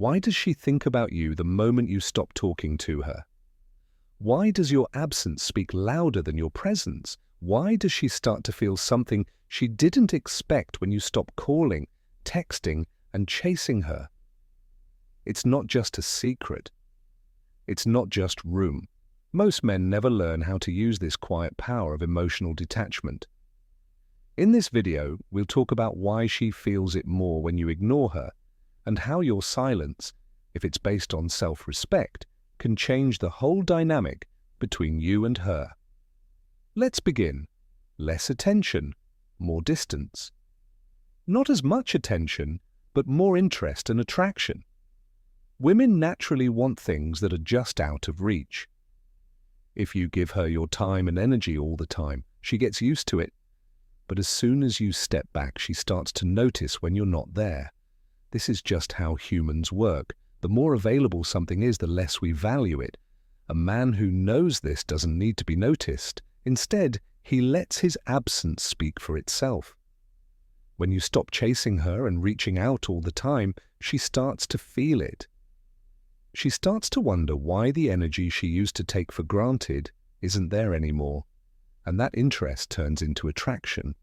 Why does she think about you the moment you stop talking to her? Why does your absence speak louder than your presence? Why does she start to feel something she didn't expect when you stop calling, texting, and chasing her? It's not just a secret. It's not just room. Most men never learn how to use this quiet power of emotional detachment. In this video, we'll talk about why she feels it more when you ignore her, and how your silence, if it's based on self-respect, can change the whole dynamic between you and her. Let's begin. Less attention, more distance. Not as much attention, but more interest and attraction. Women naturally want things that are just out of reach. If you give her your time and energy all the time, she gets used to it. But as soon as you step back, she starts to notice when you're not there. This is just how humans work. The more available something is, the less we value it. A man who knows this doesn't need to be noticed. Instead, he lets his absence speak for itself. When you stop chasing her and reaching out all the time, she starts to feel it. She starts to wonder why the energy she used to take for granted isn't there anymore, and that interest turns into attraction.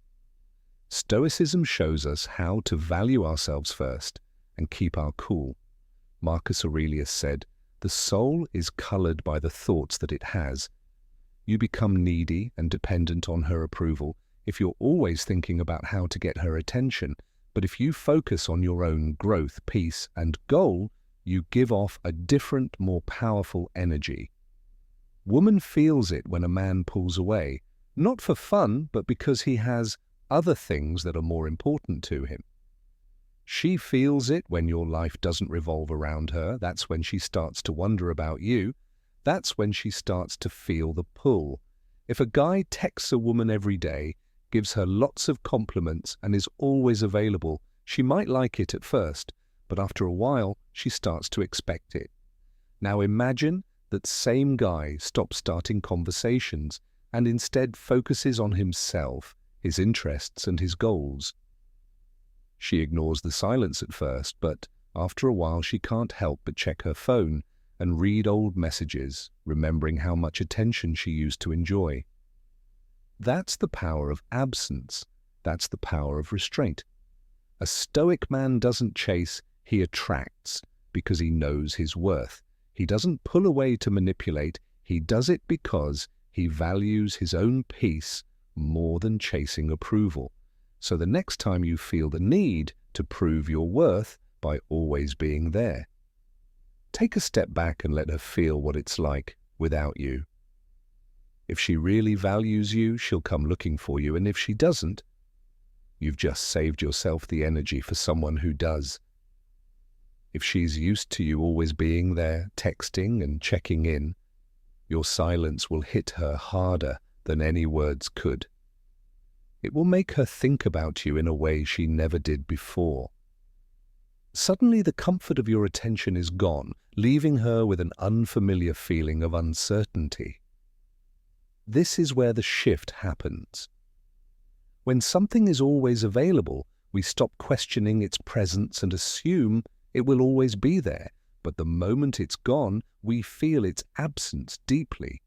Stoicism shows us how to value ourselves first and keep our cool. Marcus Aurelius said, "The soul is colored by the thoughts that it has." You become needy and dependent on her approval if you're always thinking about how to get her attention. But if you focus on your own growth, peace, and goal, you give off a different, more powerful energy. Woman feels it when a man pulls away, not for fun, but because he has other things that are more important to him. She feels it when your life doesn't revolve around her. That's when she starts to wonder about you. That's when she starts to feel the pull. If a guy texts a woman every day, gives her lots of compliments, and is always available, she might like it at first, but after a while, she starts to expect it. Now imagine that same guy stops starting conversations and instead focuses on himself, his interests, and his goals. She ignores the silence at first, but after a while she can't help but check her phone and read old messages, remembering how much attention she used to enjoy. That's the power of absence. That's the power of restraint. A stoic man doesn't chase, he attracts because he knows his worth. He doesn't pull away to manipulate, he does it because he values his own peace more than chasing approval. So the next time you feel the need to prove your worth by always being there, take a step back and let her feel what it's like without you. If she really values you, she'll come looking for you, and if she doesn't, you've just saved yourself the energy for someone who does. If she's used to you always being there, texting and checking in, your silence will hit her harder than any words could. It will make her think about you in a way she never did before. Suddenly the comfort of your attention is gone, leaving her with an unfamiliar feeling of uncertainty. This is where the shift happens. When something is always available, we stop questioning its presence and assume it will always be there, but the moment it's gone, we feel its absence deeply.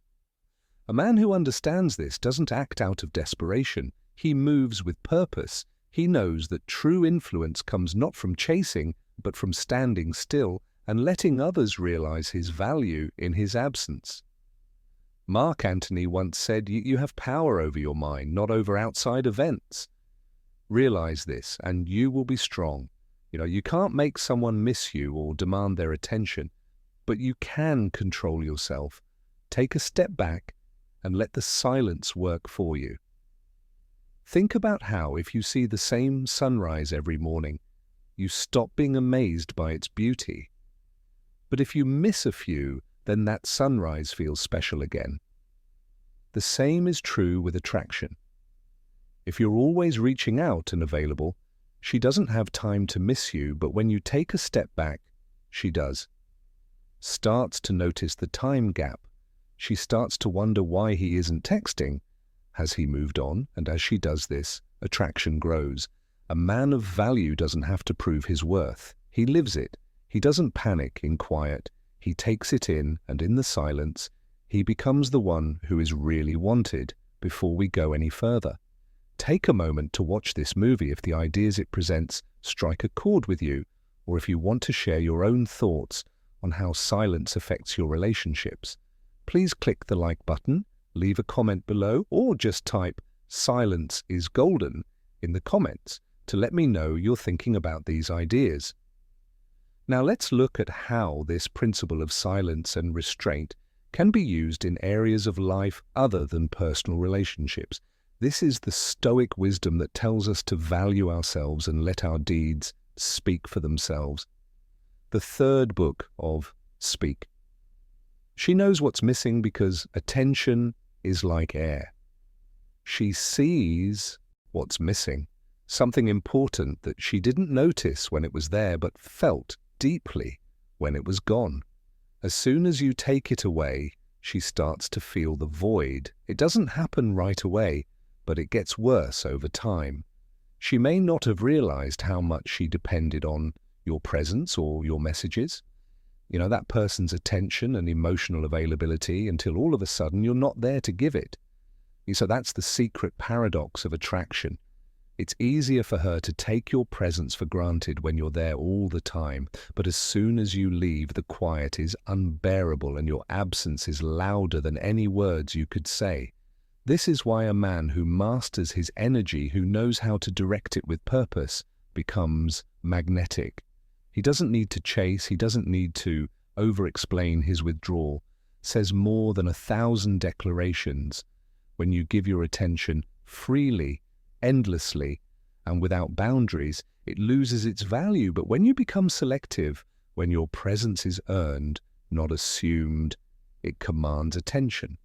A man who understands this doesn't act out of desperation. He moves with purpose. He knows that true influence comes not from chasing, but from standing still and letting others realize his value in his absence. Mark Antony once said, "You have power over your mind, not over outside events." Realize this, and you will be strong. You can't make someone miss you or demand their attention, but you can control yourself. Take a step back and let the silence work for you. Think about how, if you see the same sunrise every morning, you stop being amazed by its beauty. But if you miss a few, then that sunrise feels special again. The same is true with attraction. If you're always reaching out and available, she doesn't have time to miss you, but when you take a step back, she does. Starts to notice the time gap. She starts to wonder why he isn't texting. Has he moved on? And as she does this, attraction grows. A man of value doesn't have to prove his worth. He lives it. He doesn't panic in quiet. He takes it in, and in the silence, he becomes the one who is really wanted before we go any further. Take a moment to watch this movie if the ideas it presents strike a chord with you, or if you want to share your own thoughts on how silence affects your relationships. Please click the like button, leave a comment below, or just type "Silence is golden" in the comments to let me know you're thinking about these ideas. Now let's look at how this principle of silence and restraint can be used in areas of life other than personal relationships. This is the Stoic wisdom that tells us to value ourselves and let our deeds speak for themselves. The third book of Speak. She knows what's missing because attention is like air. She sees what's missing, something important that she didn't notice when it was there but felt deeply when it was gone. As soon as you take it away, she starts to feel the void. It doesn't happen right away, but it gets worse over time. She may not have realized how much she depended on your presence or your messages, that person's attention and emotional availability, until all of a sudden you're not there to give it. So that's the secret paradox of attraction. It's easier for her to take your presence for granted when you're there all the time, but as soon as you leave, the quiet is unbearable and your absence is louder than any words you could say. This is why a man who masters his energy, who knows how to direct it with purpose, becomes magnetic. He doesn't need to chase, he doesn't need to over-explain his withdrawal, says more than 1,000 declarations. When you give your attention freely, endlessly, and without boundaries, it loses its value. But when you become selective, when your presence is earned, not assumed, it commands attention.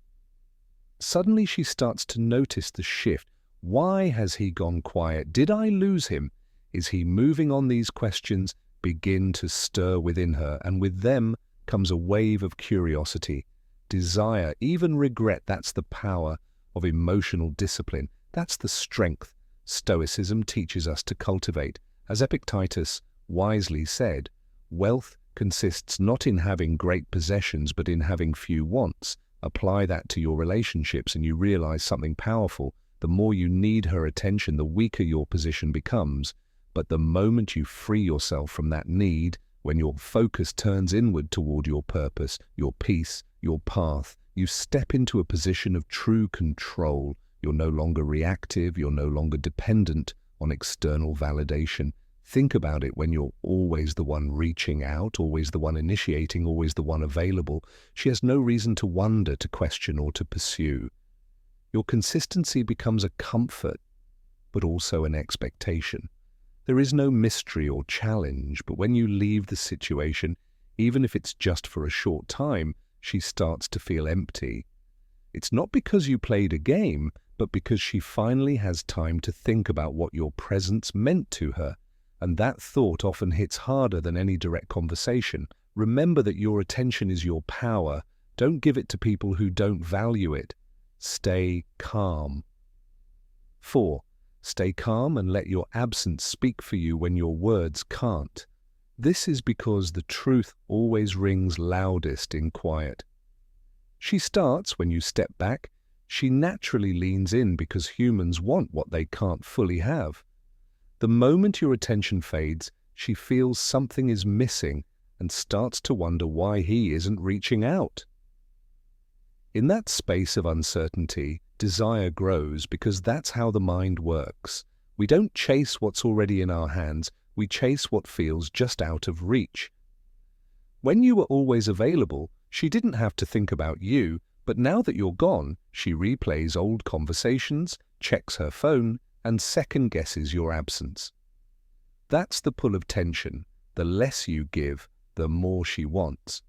Suddenly she starts to notice the shift. Why has he gone quiet? Did I lose him? Is he moving on? These questions begin to stir within her, and with them comes a wave of curiosity, desire, even regret. That's the power of emotional discipline. That's the strength Stoicism teaches us to cultivate. As Epictetus wisely said, wealth consists not in having great possessions, but in having few wants. Apply that to your relationships and you realize something powerful. The more you need her attention, the weaker your position becomes. But the moment you free yourself from that need, when your focus turns inward toward your purpose, your peace, your path, you step into a position of true control. You're no longer reactive, you're no longer dependent on external validation. Think about it: when you're always the one reaching out, always the one initiating, always the one available, she has no reason to wonder, to question, or to pursue. Your consistency becomes a comfort, but also an expectation. There is no mystery or challenge, but when you leave the situation, even if it's just for a short time, she starts to feel empty. It's not because you played a game, but because she finally has time to think about what your presence meant to her. And that thought often hits harder than any direct conversation. Remember that your attention is your power. Don't give it to people who don't value it. Stay calm. 4. Stay calm and let your absence speak for you when your words can't. This is because the truth always rings loudest in quiet. She starts when you step back. She naturally leans in because humans want what they can't fully have. The moment your attention fades, she feels something is missing and starts to wonder why he isn't reaching out. In that space of uncertainty, desire grows, because that's how the mind works. We don't chase what's already in our hands, we chase what feels just out of reach. When you were always available, she didn't have to think about you, but now that you're gone, she replays old conversations, checks her phone, and second-guesses your absence. That's the pull of tension. The less you give, the more she wants.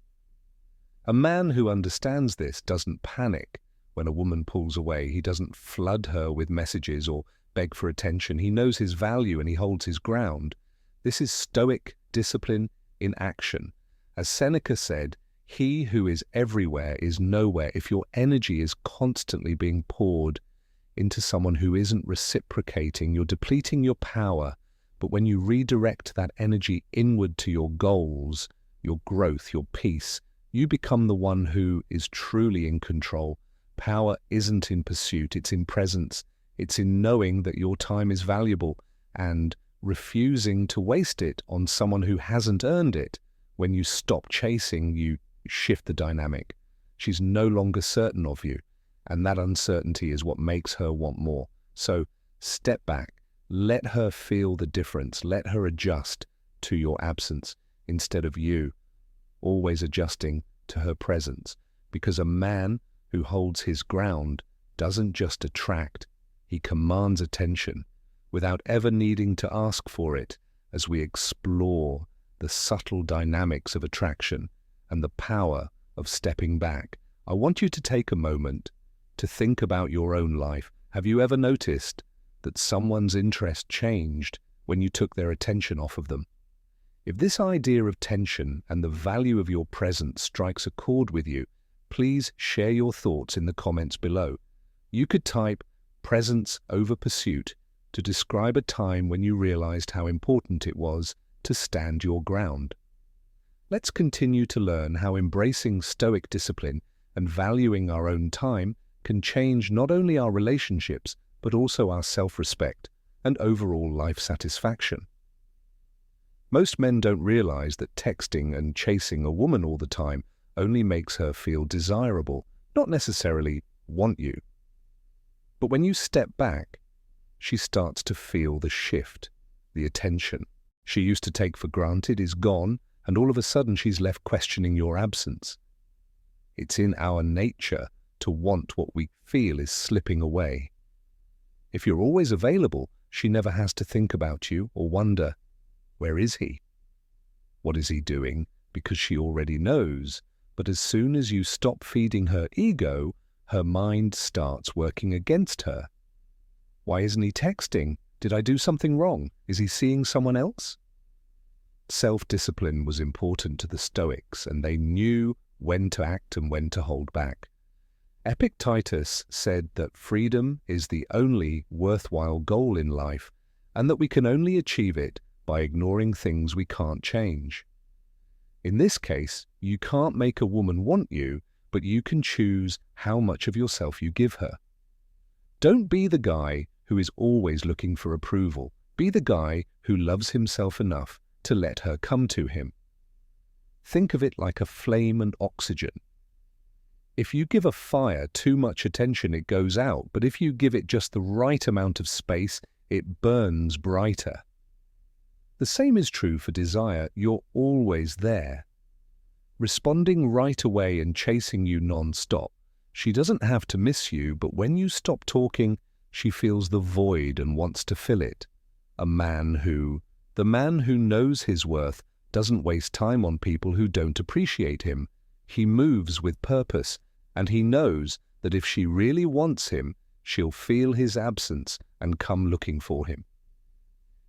A man who understands this doesn't panic when a woman pulls away. He doesn't flood her with messages or beg for attention. He knows his value and he holds his ground. This is Stoic discipline in action. As Seneca said, he who is everywhere is nowhere. If your energy is constantly being poured into someone who isn't reciprocating, you're depleting your power. But when you redirect that energy inward to your goals, your growth, your peace, you become the one who is truly in control. Power isn't in pursuit, it's in presence. It's in knowing that your time is valuable and refusing to waste it on someone who hasn't earned it. When you stop chasing, you shift the dynamic. She's no longer certain of you, and that uncertainty is what makes her want more. So step back, let her feel the difference, let her adjust to your absence instead of you always adjusting to her presence. Because a man who holds his ground doesn't just attract, he commands attention without ever needing to ask for it. As we explore the subtle dynamics of attraction and the power of stepping back, I want you to take a moment to think about your own life. Have you ever noticed that someone's interest changed when you took their attention off of them? If this idea of tension and the value of your presence strikes a chord with you, please share your thoughts in the comments below. You could type presence over pursuit to describe a time when you realized how important it was to stand your ground. Let's continue to learn how embracing Stoic discipline and valuing our own time can change not only our relationships, but also our self-respect and overall life satisfaction. Most men don't realize that texting and chasing a woman all the time only makes her feel desirable, not necessarily want you. But when you step back, she starts to feel the shift, the attention she used to take for granted is gone, and all of a sudden she's left questioning your absence. It's in our nature to want what we feel is slipping away. If you're always available, she never has to think about you or wonder, where is he? What is he doing? Because she already knows. But as soon as you stop feeding her ego, her mind starts working against her. Why isn't he texting? Did I do something wrong? Is he seeing someone else? Self-discipline was important to the Stoics, and they knew when to act and when to hold back. Epictetus said that freedom is the only worthwhile goal in life, and that we can only achieve it by ignoring things we can't change. In this case, you can't make a woman want you, but you can choose how much of yourself you give her. Don't be the guy who is always looking for approval. Be the guy who loves himself enough to let her come to him. Think of it like a flame and oxygen. If you give a fire too much attention, it goes out, but if you give it just the right amount of space, it burns brighter. The same is true for desire. You're always there, responding right away and chasing you non-stop. She doesn't have to miss you, but when you stop talking, she feels the void and wants to fill it. The man who knows his worth doesn't waste time on people who don't appreciate him. He moves with purpose, and he knows that if she really wants him, she'll feel his absence and come looking for him.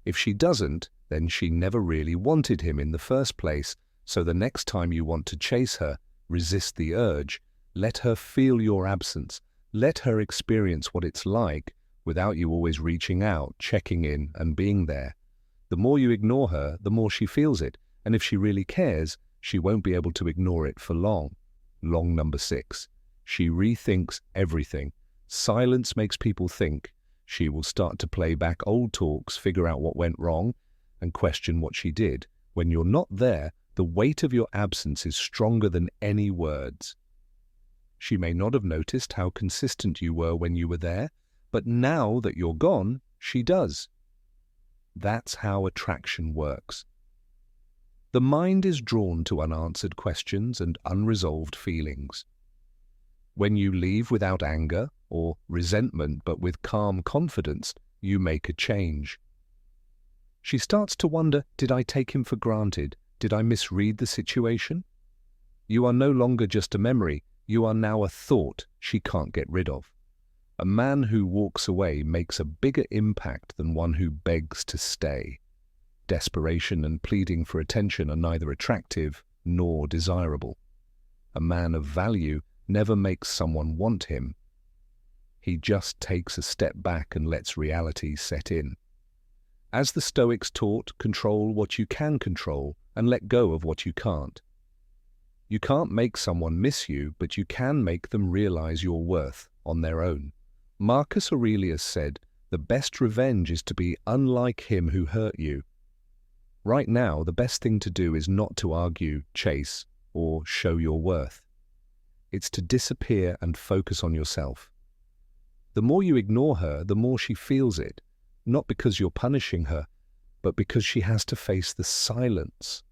If she doesn't, then she never really wanted him in the first place, so the next time you want to chase her, resist the urge. Let her feel your absence. Let her experience what it's like without you always reaching out, checking in, and being there. The more you ignore her, the more she feels it, and if she really cares, she won't be able to ignore it for long. Long number 6. She rethinks everything. Silence makes people think. She will start to play back old talks, figure out what went wrong, and question what she did. When you're not there, the weight of your absence is stronger than any words. She may not have noticed how consistent you were when you were there, but now that you're gone, she does. That's how attraction works. The mind is drawn to unanswered questions and unresolved feelings. When you leave without anger or resentment but with calm confidence, you make a change. She starts to wonder, did I take him for granted? Did I misread the situation? You are no longer just a memory, you are now a thought she can't get rid of. A man who walks away makes a bigger impact than one who begs to stay. Desperation and pleading for attention are neither attractive nor desirable. A man of value never makes someone want him. He just takes a step back and lets reality set in. As the Stoics taught, control what you can control and let go of what you can't. You can't make someone miss you, but you can make them realize your worth on their own. Marcus Aurelius said, "The best revenge is to be unlike him who hurt you." Right now, the best thing to do is not to argue, chase, or show your worth. It's to disappear and focus on yourself. The more you ignore her, the more she feels it, not because you're punishing her, but because she has to face the silence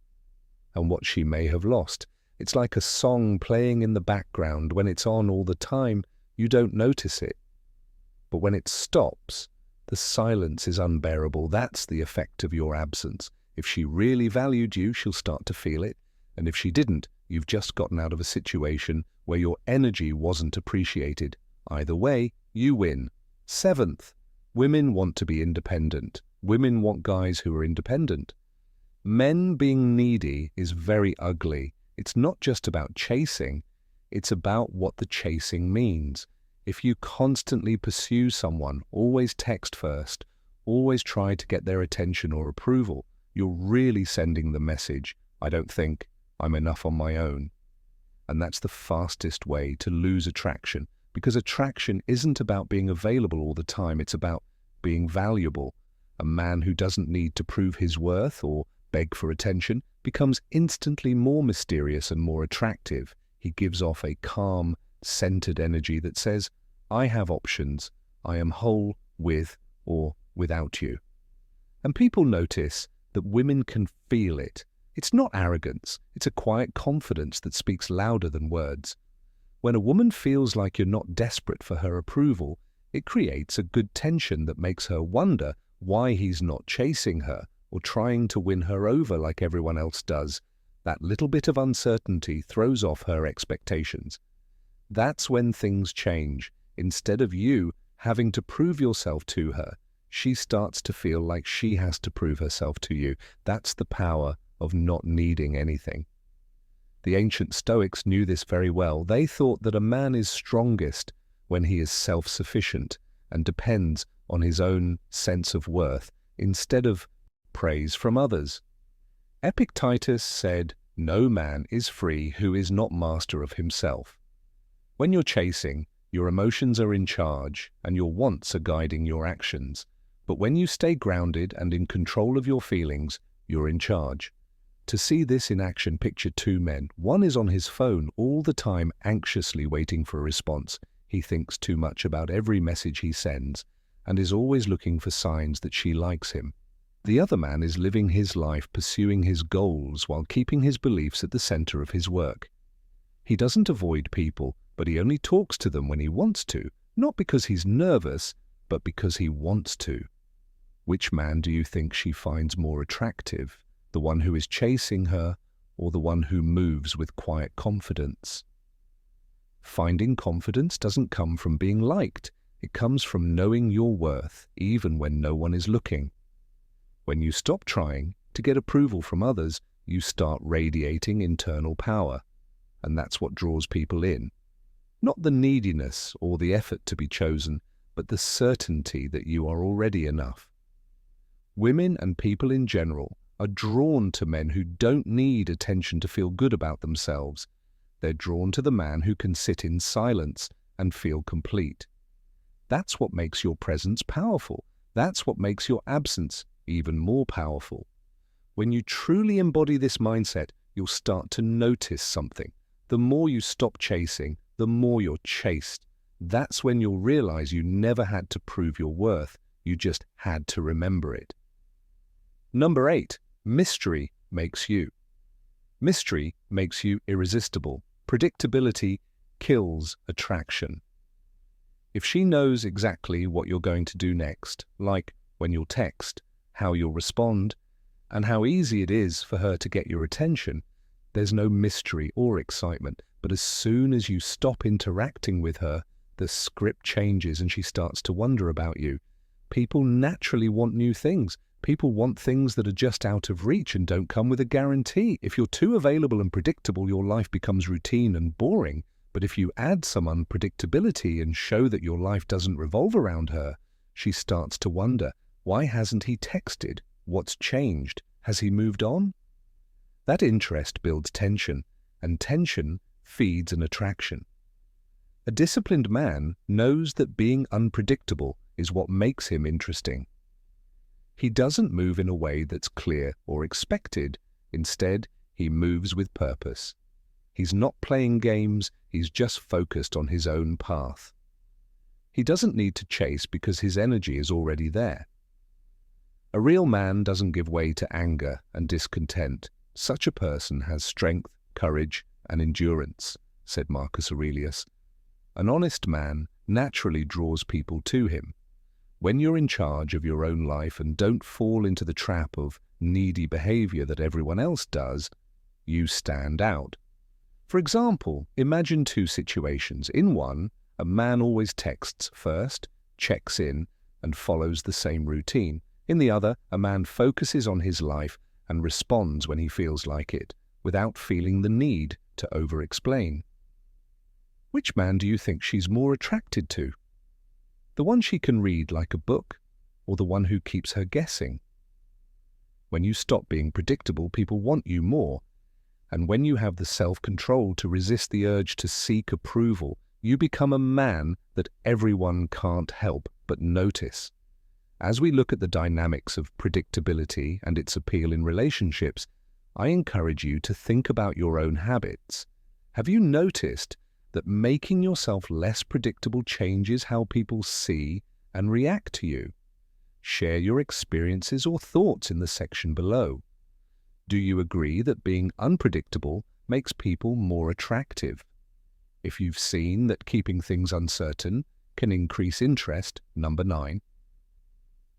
and what she may have lost. It's like a song playing in the background. When it's on all the time, you don't notice it. But when it stops, the silence is unbearable. That's the effect of your absence. If she really valued you, she'll start to feel it. And if she didn't, you've just gotten out of a situation where your energy wasn't appreciated. Either way, you win. Seventh, women want to be independent. Women want guys who are independent. Men being needy is very ugly. It's not just about chasing, it's about what the chasing means. If you constantly pursue someone, always text first, always try to get their attention or approval, you're really sending the message, "I don't think I'm enough on my own." And that's the fastest way to lose attraction, because attraction isn't about being available all the time, it's about being valuable. A man who doesn't need to prove his worth or beg for attention becomes instantly more mysterious and more attractive. He gives off a calm, centered energy that says, "I have options. I am whole with or without you." And people notice that women can feel it. It's not arrogance. It's a quiet confidence that speaks louder than words. When a woman feels like you're not desperate for her approval, it creates a good tension that makes her wonder why he's not chasing her or trying to win her over like everyone else does. That little bit of uncertainty throws off her expectations. That's when things change. Instead of you having to prove yourself to her, she starts to feel like she has to prove herself to you. That's the power of not needing anything. The ancient Stoics knew this very well. They thought that a man is strongest when he is self-sufficient and depends on his own sense of worth instead of praise from others. Epictetus said, "No man is free who is not master of himself." When you're chasing, your emotions are in charge and your wants are guiding your actions. But when you stay grounded and in control of your feelings, you're in charge. To see this in action, picture two men. One is on his phone all the time, anxiously waiting for a response. He thinks too much about every message he sends and is always looking for signs that she likes him. The other man is living his life pursuing his goals while keeping his beliefs at the center of his work. He doesn't avoid people, but he only talks to them when he wants to, not because he's nervous, but because he wants to. Which man do you think she finds more attractive? The one who is chasing her or the one who moves with quiet confidence? Finding confidence doesn't come from being liked. It comes from knowing your worth, even when no one is looking. When you stop trying to get approval from others, you start radiating internal power. And that's what draws people in. Not the neediness or the effort to be chosen, but the certainty that you are already enough. Women and people in general are drawn to men who don't need attention to feel good about themselves. They're drawn to the man who can sit in silence and feel complete. That's what makes your presence powerful. That's what makes your absence even more powerful. When you truly embody this mindset, you'll start to notice something. The more you stop chasing, the more you're chased. That's when you'll realize you never had to prove your worth. You just had to remember it. Number 8, mystery makes you. Mystery makes you irresistible. Predictability kills attraction. If she knows exactly what you're going to do next, like when you'll text, how you'll respond, and how easy it is for her to get your attention, there's no mystery or excitement. But as soon as you stop interacting with her, the script changes and she starts to wonder about you. People naturally want new things. People want things that are just out of reach and don't come with a guarantee. If you're too available and predictable, your life becomes routine and boring. But if you add some unpredictability and show that your life doesn't revolve around her, she starts to wonder, Why hasn't he texted? What's changed? Has he moved on? That interest builds tension, and tension feeds an attraction. A disciplined man knows that being unpredictable is what makes him interesting. He doesn't move in a way that's clear or expected. Instead, he moves with purpose. He's not playing games, he's just focused on his own path. He doesn't need to chase because his energy is already there. A real man doesn't give way to anger and discontent. Such a person has strength, courage, and endurance, said Marcus Aurelius. An honest man naturally draws people to him. When you're in charge of your own life and don't fall into the trap of needy behavior that everyone else does, you stand out. For example, imagine two situations. In one, a man always texts first, checks in, and follows the same routine. In the other, a man focuses on his life and responds when he feels like it, without feeling the need to over-explain. Which man do you think she's more attracted to? The one she can read like a book, or the one who keeps her guessing? When you stop being predictable, people want you more. And when you have the self-control to resist the urge to seek approval, you become a man that everyone can't help but notice. As we look at the dynamics of predictability and its appeal in relationships, I encourage you to think about your own habits. Have you noticed that making yourself less predictable changes how people see and react to you? Share your experiences or thoughts in the section below. Do you agree that being unpredictable makes people more attractive? If you've seen that keeping things uncertain can increase interest, number 9.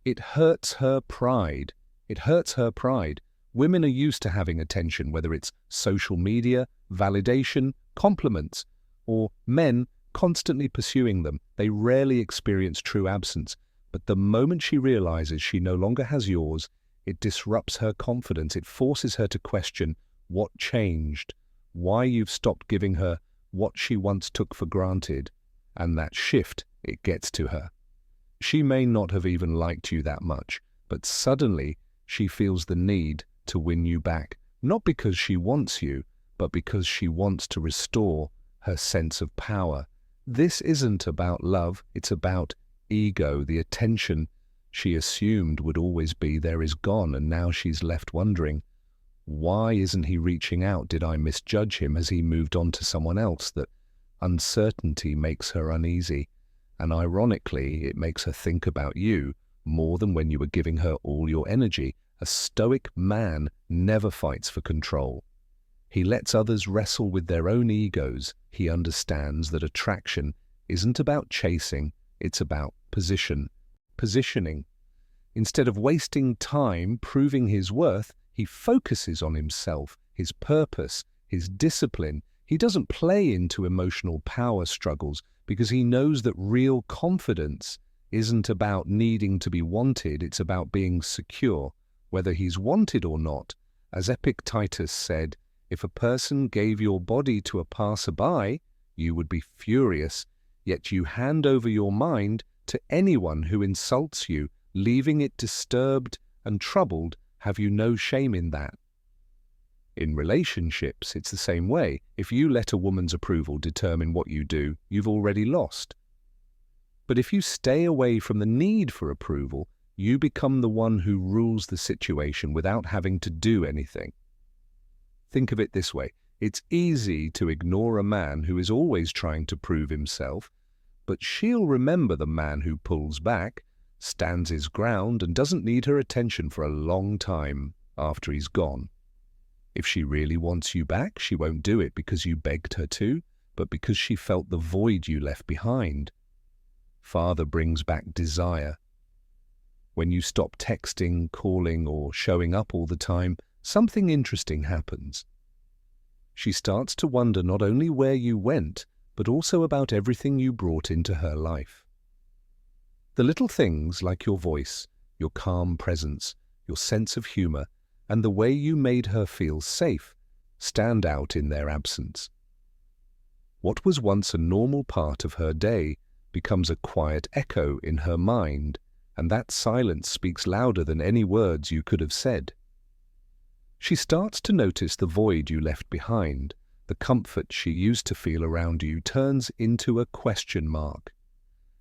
It hurts her pride. It hurts her pride. Women are used to having attention, whether it's social media, validation, compliments, or men constantly pursuing them. They rarely experience true absence, but the moment she realizes she no longer has yours, it disrupts her confidence. It forces her to question what changed, why you've stopped giving her what she once took for granted, and that shift, it gets to her. She may not have even liked you that much, but suddenly she feels the need to win you back, not because she wants you, but because she wants to restore her sense of power. This isn't about love, it's about ego. The attention she assumed would always be there is gone, and now she's left wondering, why isn't he reaching out? Did I misjudge him? Has he moved on to someone else? That uncertainty makes her uneasy, and ironically, it makes her think about you more than when you were giving her all your energy. A stoic man never fights for control. He lets others wrestle with their own egos. He understands that attraction isn't about chasing, it's about positioning. Instead of wasting time proving his worth, he focuses on himself, his purpose, his discipline. He doesn't play into emotional power struggles because he knows that real confidence isn't about needing to be wanted, it's about being secure, whether he's wanted or not. As Epictetus said, if a person gave your body to a passerby, you would be furious, yet you hand over your mind to anyone who insults you, leaving it disturbed and troubled. Have you no shame in that? In relationships, it's the same way. If you let a woman's approval determine what you do, you've already lost. But if you stay away from the need for approval, you become the one who rules the situation without having to do anything. Think of it this way. It's easy to ignore a man who is always trying to prove himself, but she'll remember the man who pulls back, stands his ground, and doesn't need her attention for a long time after he's gone. If she really wants you back, she won't do it because you begged her to, but because she felt the void you left behind. Father brings back desire. When you stop texting, calling, or showing up all the time, something interesting happens. She starts to wonder not only where you went, but also about everything you brought into her life. The little things like your voice, your calm presence, your sense of humor, and the way you made her feel safe stand out in their absence. What was once a normal part of her day becomes a quiet echo in her mind, and that silence speaks louder than any words you could have said. She starts to notice the void you left behind. The comfort she used to feel around you turns into a question mark.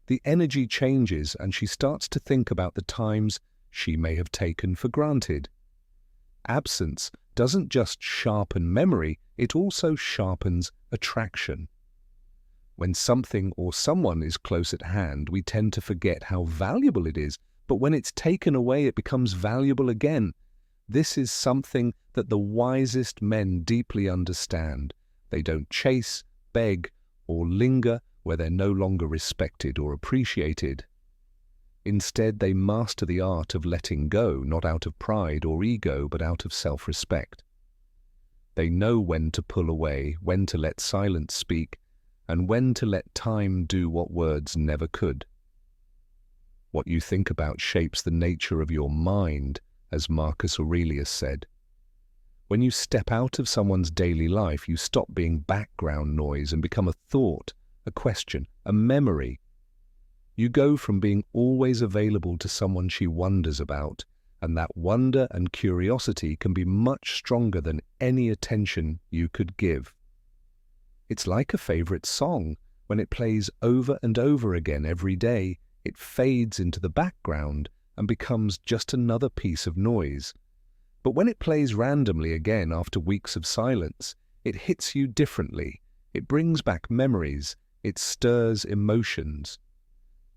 The energy changes and she starts to think about the times she may have taken for granted. Absence doesn't just sharpen memory, it also sharpens attraction. When something or someone is close at hand, we tend to forget how valuable it is, but when it's taken away, it becomes valuable again. This is something that the wisest men deeply understand. They don't chase, beg, or linger where they're no longer respected or appreciated. Instead, they master the art of letting go, not out of pride or ego, but out of self-respect. They know when to pull away, when to let silence speak, and when to let time do what words never could. What you think about shapes the nature of your mind, as Marcus Aurelius said. When you step out of someone's daily life, you stop being background noise and become a thought, a question, a memory. You go from being always available to someone she wonders about, and that wonder and curiosity can be much stronger than any attention you could give. It's like a favorite song. When it plays over and over again every day, it fades into the background and becomes just another piece of noise. But when it plays randomly again after weeks of silence, it hits you differently. It brings back memories. It stirs emotions.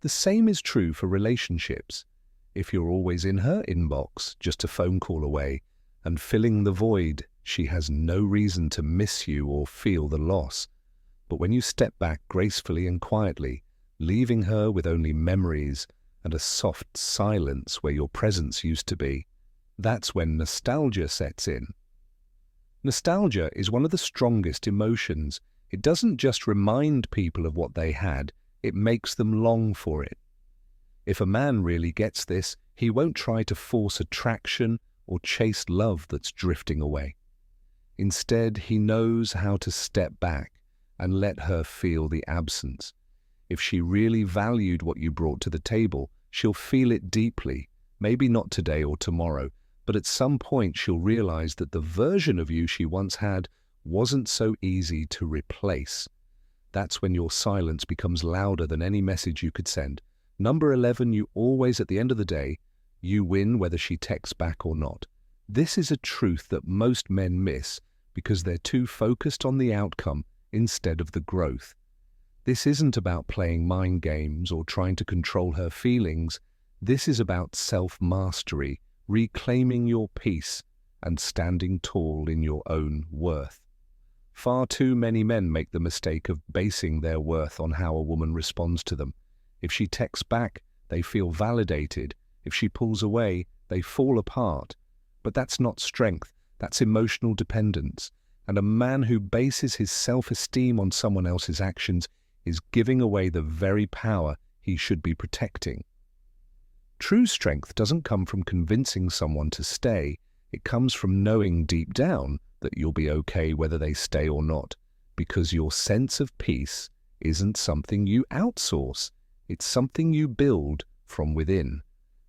The same is true for relationships. If you're always in her inbox, just a phone call away, and filling the void, she has no reason to miss you or feel the loss. But when you step back gracefully and quietly, leaving her with only memories and a soft silence where your presence used to be, that's when nostalgia sets in. Nostalgia is one of the strongest emotions. It doesn't just remind people of what they had, it makes them long for it. If a man really gets this, he won't try to force attraction or chase love that's drifting away. Instead, he knows how to step back and let her feel the absence. If she really valued what you brought to the table, she'll feel it deeply, maybe not today or tomorrow, but at some point she'll realize that the version of you she once had wasn't so easy to replace. That's when your silence becomes louder than any message you could send. Number 11, you always, at the end of the day, you win whether she texts back or not. This is a truth that most men miss because they're too focused on the outcome instead of the growth. This isn't about playing mind games or trying to control her feelings. This is about self-mastery, reclaiming your peace, and standing tall in your own worth. Far too many men make the mistake of basing their worth on how a woman responds to them. If she texts back, they feel validated. If she pulls away, they fall apart. But that's not strength, that's emotional dependence. And a man who bases his self-esteem on someone else's actions is giving away the very power he should be protecting. True strength doesn't come from convincing someone to stay. It comes from knowing deep down that you'll be okay whether they stay or not, because your sense of peace isn't something you outsource. It's something you build from within.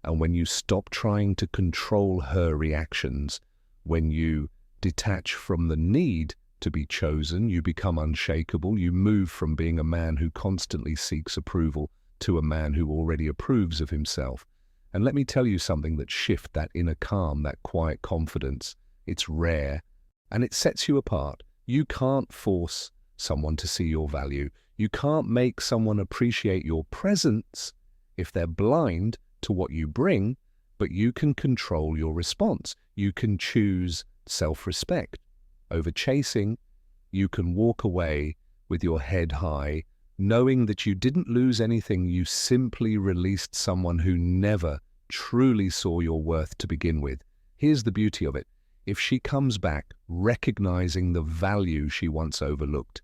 And when you stop trying to control her reactions, when you detach from the need to be chosen, you become unshakable. You move from being a man who constantly seeks approval to a man who already approves of himself. And let me tell you something that shifts that inner calm, that quiet confidence. It's rare, and it sets you apart. You can't force someone to see your value. You can't make someone appreciate your presence if they're blind to what you bring, but you can control your response. You can choose self-respect over chasing. You can walk away with your head high, knowing that you didn't lose anything. You simply released someone who never truly saw your worth to begin with. Here's the beauty of it. If she comes back recognizing the value she once overlooked,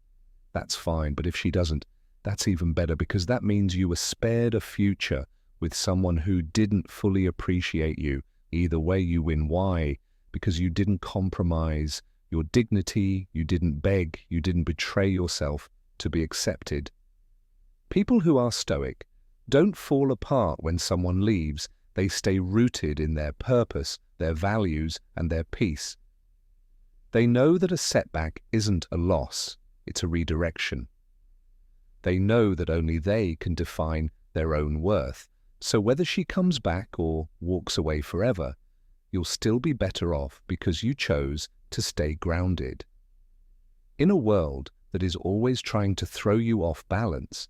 that's fine. But if she doesn't, that's even better, because that means you were spared a future with someone who didn't fully appreciate you. Either way, you win. Why? Because you didn't compromise your dignity, you didn't beg, you didn't betray yourself to be accepted. People who are stoic don't fall apart when someone leaves. They stay rooted in their purpose, their values, and their peace. They know that a setback isn't a loss, it's a redirection. They know that only they can define their own worth, so whether she comes back or walks away forever, you'll still be better off because you chose to stay grounded. In a world that is always trying to throw you off balance,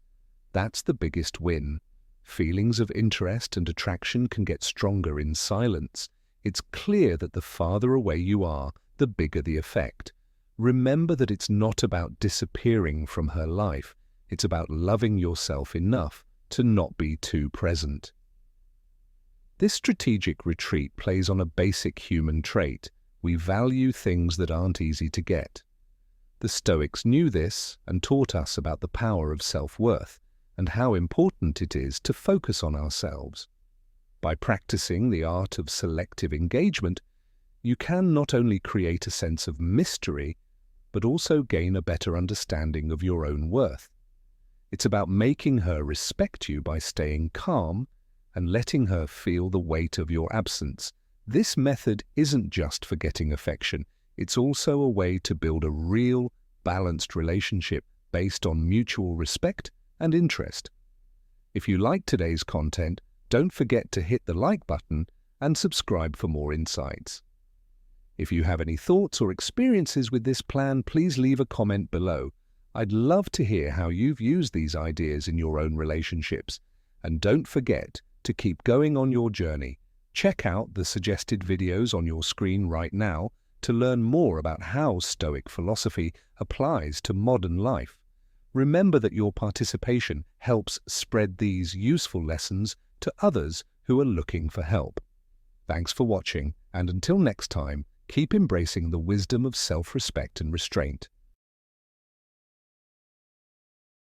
that's the biggest win. Feelings of interest and attraction can get stronger in silence. It's clear that the farther away you are, the bigger the effect. Remember that it's not about disappearing from her life. It's about loving yourself enough to not be too present. This strategic retreat plays on a basic human trait. We value things that aren't easy to get. The Stoics knew this and taught us about the power of self-worth and how important it is to focus on ourselves. By practicing the art of selective engagement, you can not only create a sense of mystery, but also gain a better understanding of your own worth. It's about making her respect you by staying calm and letting her feel the weight of your absence. This method isn't just for getting affection, it's also a way to build a real, balanced relationship based on mutual respect and interest. If you like today's content, don't forget to hit the like button and subscribe for more insights. If you have any thoughts or experiences with this plan, please leave a comment below. I'd love to hear how you've used these ideas in your own relationships. And don't forget to keep going on your journey. Check out the suggested videos on your screen right now to learn more about how Stoic philosophy applies to modern life. Remember that your participation helps spread these useful lessons to others who are looking for help. Thanks for watching, and until next time, keep embracing the wisdom of self-respect and restraint.